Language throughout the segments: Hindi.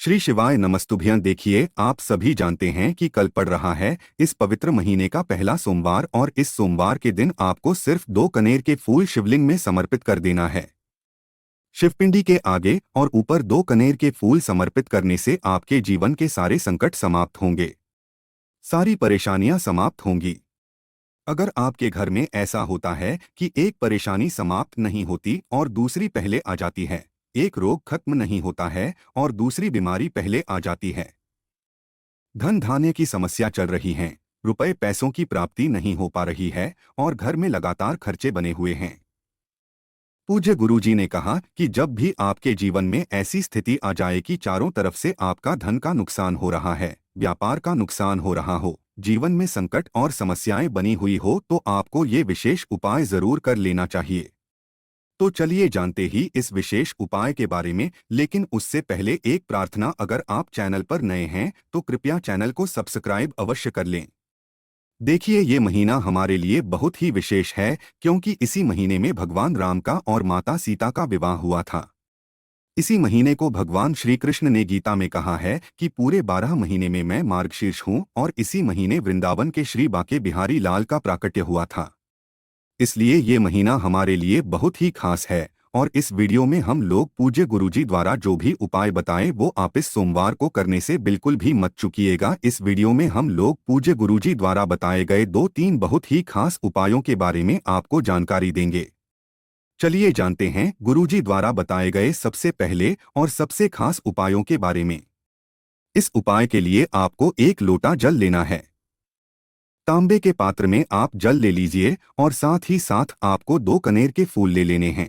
श्री शिवाय नमस्तुभ्यं। देखिए, आप सभी जानते हैं कि कल पड़ रहा है इस पवित्र महीने का पहला सोमवार और इस सोमवार के दिन आपको सिर्फ 2 कनेर के फूल शिवलिंग में समर्पित कर देना है। शिवपिंडी के आगे और ऊपर 2 कनेर के फूल समर्पित करने से आपके जीवन के सारे संकट समाप्त होंगे, सारी परेशानियां समाप्त होंगी। अगर आपके घर में ऐसा होता है कि एक परेशानी समाप्त नहीं होती और दूसरी पहले आ जाती है, एक रोग खत्म नहीं होता है और दूसरी बीमारी पहले आ जाती है, धन धान्य की समस्या चल रही है, रुपए पैसों की प्राप्ति नहीं हो पा रही है और घर में लगातार खर्चे बने हुए हैं, पूज्य गुरुजी ने कहा कि जब भी आपके जीवन में ऐसी स्थिति आ जाए कि चारों तरफ से आपका धन का नुकसान हो रहा है, व्यापार का नुकसान हो रहा हो, जीवन में संकट और समस्याएं बनी हुई हो, तो आपको ये विशेष उपाय जरूर कर लेना चाहिए। तो चलिए जानते ही इस विशेष उपाय के बारे में। लेकिन उससे पहले एक प्रार्थना, अगर आप चैनल पर नए हैं तो कृपया चैनल को सब्सक्राइब अवश्य कर लें। देखिए, ये महीना हमारे लिए बहुत ही विशेष है क्योंकि इसी महीने में भगवान राम का और माता सीता का विवाह हुआ था। इसी महीने को भगवान श्री कृष्ण ने गीता में कहा है कि पूरे 12 महीने में मैं मार्गशीर्ष हूँ, और इसी महीने वृंदावन के श्री बांके बिहारी लाल का प्राकट्य हुआ था। इसलिए ये महीना हमारे लिए बहुत ही खास है और इस वीडियो में हम लोग पूज्य गुरुजी द्वारा जो भी उपाय बताए वो आप इस सोमवार को करने से बिल्कुल भी मत चूकिएगा। इस वीडियो में हम लोग पूज्य गुरुजी द्वारा बताए गए 2-3 बहुत ही खास उपायों के बारे में आपको जानकारी देंगे। चलिए जानते हैं गुरुजी द्वारा बताए गए सबसे पहले और सबसे खास उपायों के बारे में। इस उपाय के लिए आपको 1 लोटा जल लेना है। तांबे के पात्र में आप जल ले लीजिए और साथ ही साथ आपको 2 कनेर के फूल ले लेने हैं।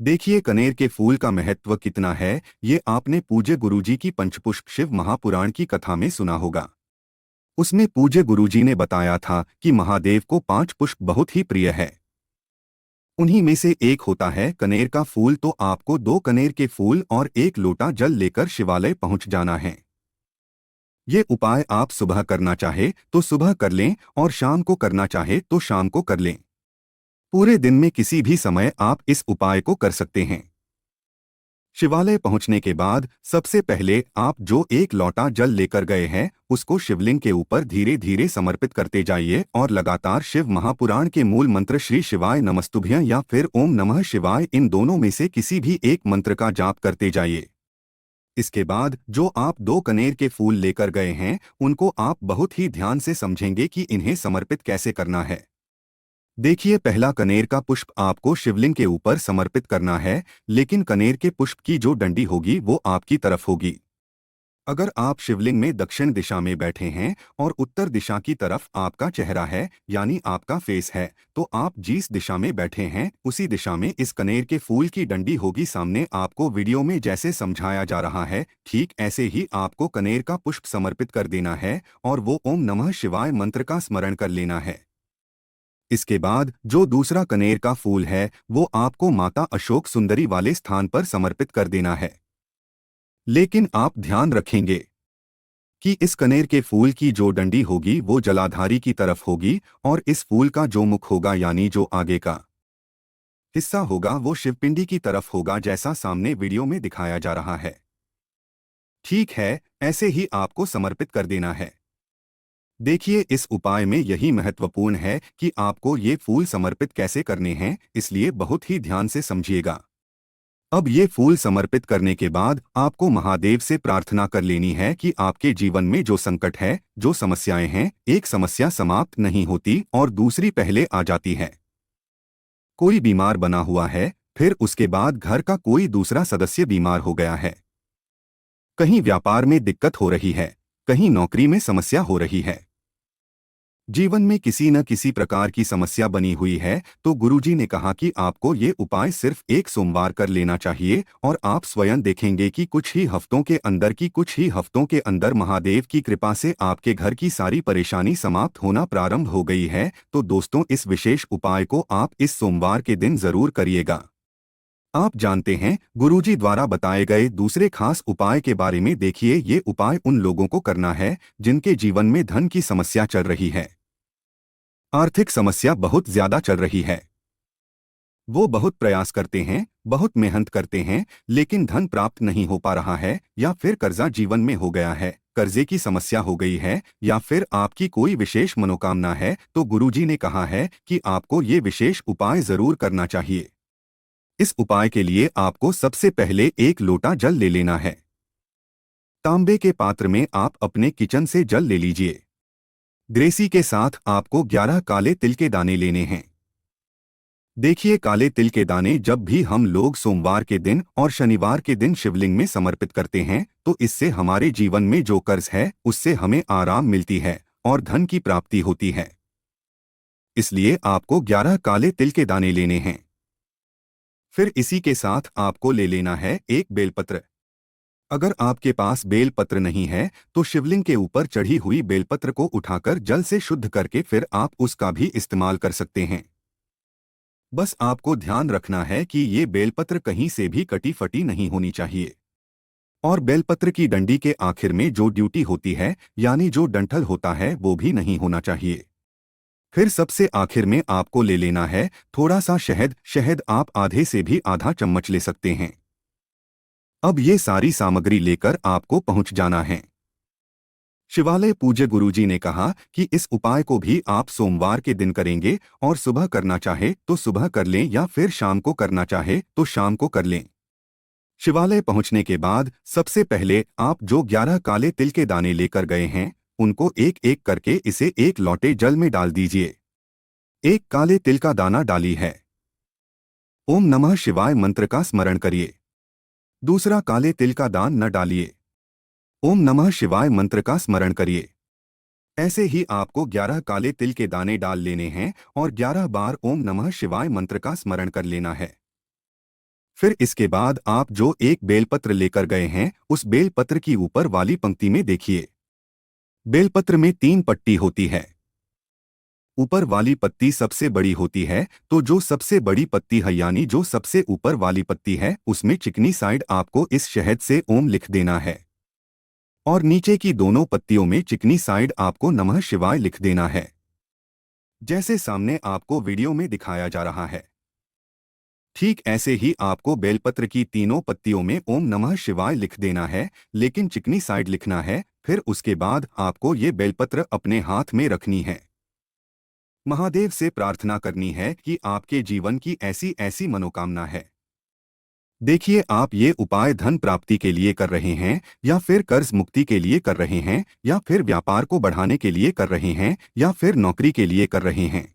देखिए, कनेर के फूल का महत्व कितना है, ये आपने पूज्य गुरुजी की पंचपुष्प शिव महापुराण की कथा में सुना होगा। उसमें पूज्य गुरुजी ने बताया था कि महादेव को 5 पुष्प बहुत ही प्रिय है। उन्हीं में से एक होता है कनेर का फूल। तो आपको 2 कनेर के फूल और 1 लोटा जल लेकर शिवालय पहुंच जाना है। ये उपाय आप सुबह करना चाहे तो सुबह कर लें और शाम को करना चाहे तो शाम को कर लें। पूरे दिन में किसी भी समय आप इस उपाय को कर सकते हैं। शिवालय पहुंचने के बाद सबसे पहले आप जो 1 लोटा जल लेकर गए हैं उसको शिवलिंग के ऊपर धीरे धीरे समर्पित करते जाइए और लगातार शिव महापुराण के मूल मंत्र श्री शिवाय नमस्तुभ्यं या फिर ओम नमः शिवाय, इन दोनों में से किसी भी एक मंत्र का जाप करते जाइए। इसके बाद जो आप 2 कनेर के फूल लेकर गए हैं उनको आप बहुत ही ध्यान से समझेंगे कि इन्हें समर्पित कैसे करना है। देखिए, पहला कनेर का पुष्प आपको शिवलिंग के ऊपर समर्पित करना है, लेकिन कनेर के पुष्प की जो डंडी होगी वो आपकी तरफ होगी। अगर आप शिवलिंग में दक्षिण दिशा में बैठे हैं और उत्तर दिशा की तरफ आपका चेहरा है यानी आपका फेस है, तो आप जिस दिशा में बैठे हैं उसी दिशा में इस कनेर के फूल की डंडी होगी सामने। आपको वीडियो में जैसे समझाया जा रहा है ठीक ऐसे ही आपको कनेर का पुष्प समर्पित कर देना है और वो ओम नमः शिवाय मंत्र का स्मरण कर लेना है। इसके बाद जो दूसरा कनेर का फूल है वो आपको माता अशोक सुंदरी वाले स्थान पर समर्पित कर देना है। लेकिन आप ध्यान रखेंगे कि इस कनेर के फूल की जो डंडी होगी वो जलाधारी की तरफ होगी और इस फूल का जो मुख होगा यानी जो आगे का हिस्सा होगा वो शिवपिंडी की तरफ होगा, जैसा सामने वीडियो में दिखाया जा रहा है। ठीक है, ऐसे ही आपको समर्पित कर देना है। देखिए, इस उपाय में यही महत्वपूर्ण है कि आपको ये फूल समर्पित कैसे करने हैं, इसलिए बहुत ही ध्यान से समझिएगा। अब ये फूल समर्पित करने के बाद आपको महादेव से प्रार्थना कर लेनी है कि आपके जीवन में जो संकट है, जो समस्याएं हैं, एक समस्या समाप्त नहीं होती और दूसरी पहले आ जाती है। कोई बीमार बना हुआ है, फिर उसके बाद घर का कोई दूसरा सदस्य बीमार हो गया है, कहीं व्यापार में दिक्कत हो रही है, कहीं नौकरी में समस्या हो रही है, जीवन में किसी न किसी प्रकार की समस्या बनी हुई है, तो गुरुजी ने कहा कि आपको ये उपाय सिर्फ 1 सोमवार कर लेना चाहिए और आप स्वयं देखेंगे कि कुछ ही हफ्तों के अंदर महादेव की कृपा से आपके घर की सारी परेशानी समाप्त होना प्रारंभ हो गई है। तो दोस्तों, इस विशेष उपाय को आप इस सोमवार के दिन जरूर करिएगा। आप जानते हैं गुरुजी द्वारा बताए गए दूसरे खास उपाय के बारे में। देखिए, ये उपाय उन लोगों को करना है जिनके जीवन में धन की समस्या चल रही है, आर्थिक समस्या बहुत ज्यादा चल रही है, वो बहुत प्रयास करते हैं, बहुत मेहनत करते हैं, लेकिन धन प्राप्त नहीं हो पा रहा है, या फिर कर्जा जीवन में हो गया है, कर्जे की समस्या हो गई है, या फिर आपकी कोई विशेष मनोकामना है, तो गुरुजी ने कहा है कि आपको ये विशेष उपाय जरूर करना चाहिए। इस उपाय के लिए आपको सबसे पहले एक लोटा जल ले लेना है। तांबे के पात्र में आप अपने किचन से जल ले लीजिए। ग्रेसी के साथ आपको 11 काले तिल के दाने लेने हैं। देखिए, काले तिल के दाने जब भी हम लोग सोमवार के दिन और शनिवार के दिन शिवलिंग में समर्पित करते हैं, तो इससे हमारे जीवन में जो कर्ज है उससे हमें आराम मिलती है और धन की प्राप्ति होती है। इसलिए आपको 11 काले तिल के दाने लेने हैं। फिर इसी के साथ आपको ले लेना है एक बेलपत्र। अगर आपके पास बेलपत्र नहीं है तो शिवलिंग के ऊपर चढ़ी हुई बेलपत्र को उठाकर जल से शुद्ध करके फिर आप उसका भी इस्तेमाल कर सकते हैं। बस आपको ध्यान रखना है कि ये बेलपत्र कहीं से भी कटी फटी नहीं होनी चाहिए। और बेलपत्र की डंडी के आखिर में जो ड्यूटी होती है, यानी जो डंठल होता है, वो भी नहीं होना चाहिए। फिर सबसे आखिर में आपको ले लेना है थोड़ा सा शहद। शहद आप आधे से भी आधा चम्मच ले सकते हैं। अब ये सारी सामग्री लेकर आपको पहुंच जाना है शिवालय। पूज्य गुरुजी ने कहा कि इस उपाय को भी आप सोमवार के दिन करेंगे, और सुबह करना चाहे तो सुबह कर लें या फिर शाम को करना चाहे तो शाम को कर लें। शिवालय पहुंचने के बाद सबसे पहले आप जो 11 काले तिल के दाने लेकर गए हैं, उनको एक एक करके इसे एक लोटे जल में डाल दीजिए। एक काले तिल का दाना डाली है, ओम नमः शिवाय मंत्र का स्मरण करिए। दूसरा काले तिल का दान न डालिए, ओम नमः शिवाय मंत्र का स्मरण करिए। ऐसे ही आपको 11 काले तिल के दाने डाल लेने हैं और 11 बार ओम नमः शिवाय मंत्र का स्मरण कर लेना है। फिर इसके बाद आप जो एक बेलपत्र लेकर गए हैं, उस बेलपत्र की ऊपर वाली पंक्ति में देखिए, बेलपत्र में 3 पट्टी होती है। ऊपर वाली पत्ती सबसे बड़ी होती है, तो जो सबसे बड़ी पत्ती है यानी जो सबसे ऊपर वाली पत्ती है, उसमें चिकनी साइड आपको इस शहद से ओम लिख देना है, और नीचे की दोनों पत्तियों में चिकनी साइड आपको नमः शिवाय लिख देना है, जैसे सामने आपको वीडियो में दिखाया जा रहा है। ठीक ऐसे ही आपको बेलपत्र की तीनों पत्तियों में ओम नमः शिवाय लिख देना है, लेकिन चिकनी साइड लिखना है। फिर उसके बाद आपको ये बेलपत्र अपने हाथ में रखनी है। महादेव से प्रार्थना करनी है कि आपके जीवन की ऐसी ऐसी मनोकामना है। देखिए, आप ये उपाय धन प्राप्ति के लिए कर रहे हैं, या फिर कर्ज मुक्ति के लिए कर रहे हैं, या फिर व्यापार को बढ़ाने के लिए कर रहे हैं, या फिर नौकरी के लिए कर रहे हैं,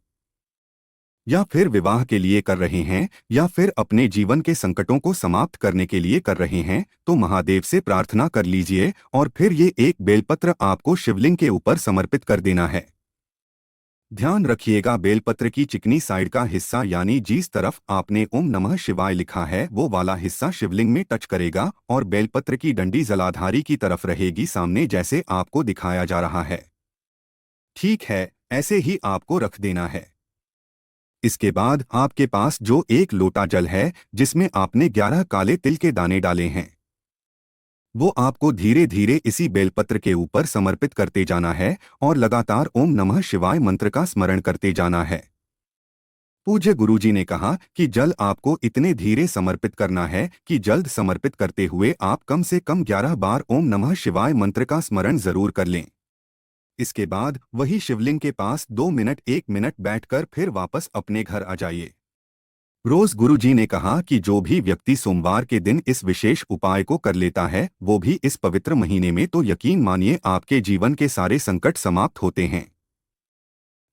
या फिर विवाह के लिए कर रहे हैं, या फिर अपने जीवन के संकटों को समाप्त करने के लिए कर रहे हैं, तो महादेव से प्रार्थना कर लीजिए और फिर ये एक बेलपत्र आपको शिवलिंग के ऊपर समर्पित कर देना है। ध्यान रखिएगा, बेलपत्र की चिकनी साइड का हिस्सा यानी जिस तरफ आपने ओम नमः शिवाय लिखा है, वो वाला हिस्सा शिवलिंग में टच करेगा और बेलपत्र की डंडी जलाधारी की तरफ रहेगी, सामने जैसे आपको दिखाया जा रहा है। ठीक है, ऐसे ही आपको रख देना है। इसके बाद आपके पास जो एक लोटा जल है, जिसमें आपने 11 काले तिल के दाने डाले हैं, वो आपको धीरे धीरे इसी बेलपत्र के ऊपर समर्पित करते जाना है और लगातार ओम नमः शिवाय मंत्र का स्मरण करते जाना है। पूज्य गुरुजी ने कहा कि जल आपको इतने धीरे समर्पित करना है कि जल्द समर्पित करते हुए आप कम से कम 11 बार ओम नमः शिवाय मंत्र का स्मरण जरूर कर लें। इसके बाद वही शिवलिंग के पास 2 मिनट 1 मिनट बैठकर फिर वापस अपने घर आ जाइए। रोज गुरुजी ने कहा कि जो भी व्यक्ति सोमवार के दिन इस विशेष उपाय को कर लेता है, वो भी इस पवित्र महीने में, तो यकीन मानिए आपके जीवन के सारे संकट समाप्त होते हैं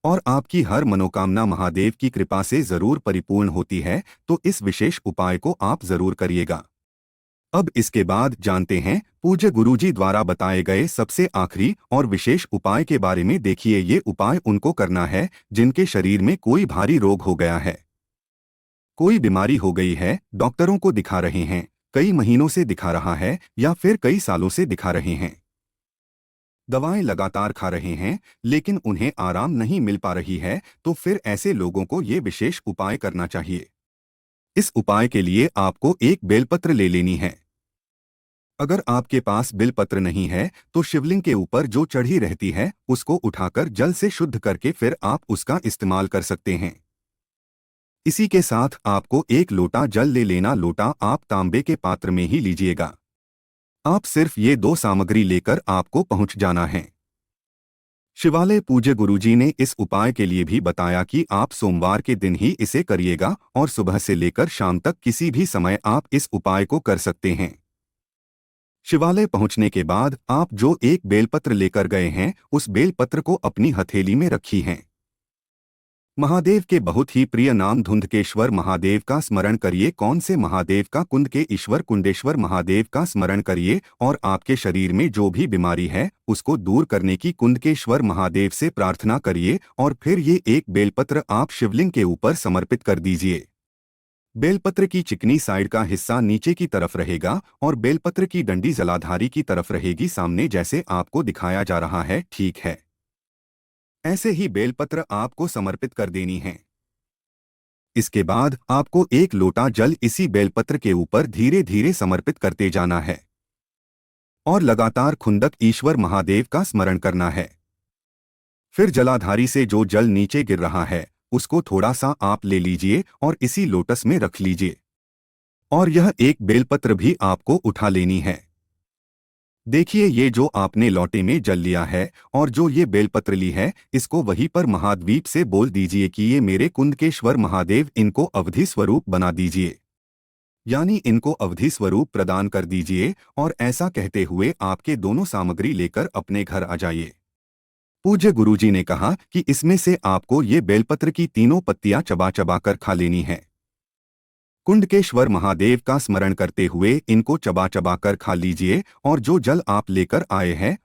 और आपकी हर मनोकामना महादेव की कृपा से जरूर परिपूर्ण होती है। तो इस विशेष उपाय को आप जरूर करिएगा। अब इसके बाद जानते हैं पूज्य गुरुजी द्वारा बताए गए सबसे आखिरी और विशेष उपाय के बारे में। देखिए, ये उपाय उनको करना है जिनके शरीर में कोई भारी रोग हो गया है, कोई बीमारी हो गई है, डॉक्टरों को दिखा रहे हैं, कई महीनों से दिखा रहा है या फिर कई सालों से दिखा रहे हैं, दवाएं लगातार खा रहे हैं लेकिन उन्हें आराम नहीं मिल पा रही है, तो फिर ऐसे लोगों को ये विशेष उपाय करना चाहिए। इस उपाय के लिए आपको एक बेलपत्र ले लेनी है। अगर आपके पास बेलपत्र नहीं है तो शिवलिंग के ऊपर जो चढ़ी रहती है, उसको उठाकर जल से शुद्ध करके फिर आप उसका इस्तेमाल कर सकते हैं। इसी के साथ आपको एक लोटा जल ले लेना। लोटा आप तांबे के पात्र में ही लीजिएगा। आप सिर्फ ये दो सामग्री लेकर आपको पहुंच जाना है। शिवालय पूज्य गुरुजी ने इस उपाय के लिए भी बताया कि आप सोमवार के दिन ही इसे करिएगा और सुबह से लेकर शाम तक किसी भी समय आप इस उपाय को कर सकते हैं। शिवालय पहुंचने के बाद आप जो एक बेलपत्र लेकर गए हैं उस बेलपत्र को अपनी हथेली में रखी हैं। महादेव के बहुत ही प्रिय नाम धुंधकेश्वर महादेव का स्मरण करिए। कौन से महादेव का? कुंद के ईश्वर कुंडेश्वर महादेव का स्मरण करिए और आपके शरीर में जो भी बीमारी है उसको दूर करने की कुंदकेश्वर महादेव से प्रार्थना करिए और फिर ये एक बेलपत्र आप शिवलिंग के ऊपर समर्पित कर दीजिए। बेलपत्र की चिकनी साइड का हिस्सा नीचे की तरफ रहेगा और बेलपत्र की डंडी जलाधारी की तरफ रहेगी, सामने जैसे आपको दिखाया जा रहा है। ठीक है, ऐसे ही बेलपत्र आपको समर्पित कर देनी है। इसके बाद आपको एक लोटा जल इसी बेलपत्र के ऊपर धीरे धीरे समर्पित करते जाना है और लगातार खुंदक ईश्वर महादेव का स्मरण करना है। फिर जलाधारी से जो जल नीचे गिर रहा है उसको थोड़ा सा आप ले लीजिए और इसी लोटस में रख लीजिए और यह एक बेलपत्र भी आपको उठा लेनी है। देखिए, ये जो आपने लोटे में जल लिया है और जो ये बेलपत्र ली है इसको वहीं पर महाद्वीप से बोल दीजिए कि ये मेरे कुंदकेश्वर महादेव, इनको अवधि स्वरूप बना दीजिए, यानी इनको अवधि स्वरूप प्रदान कर दीजिए। और ऐसा कहते हुए आपके दोनों सामग्री लेकर अपने घर आ जाइए। पूज्य गुरुजी ने कहा कि इसमें से आपको ये बेलपत्र की तीनों पत्तियां चबा चबा कर खा लेनी है। कुंडकेश्वर महादेव का स्मरण करते हुए इनको चबा चबा कर खा लीजिए और जो जल आप लेकर आए हैं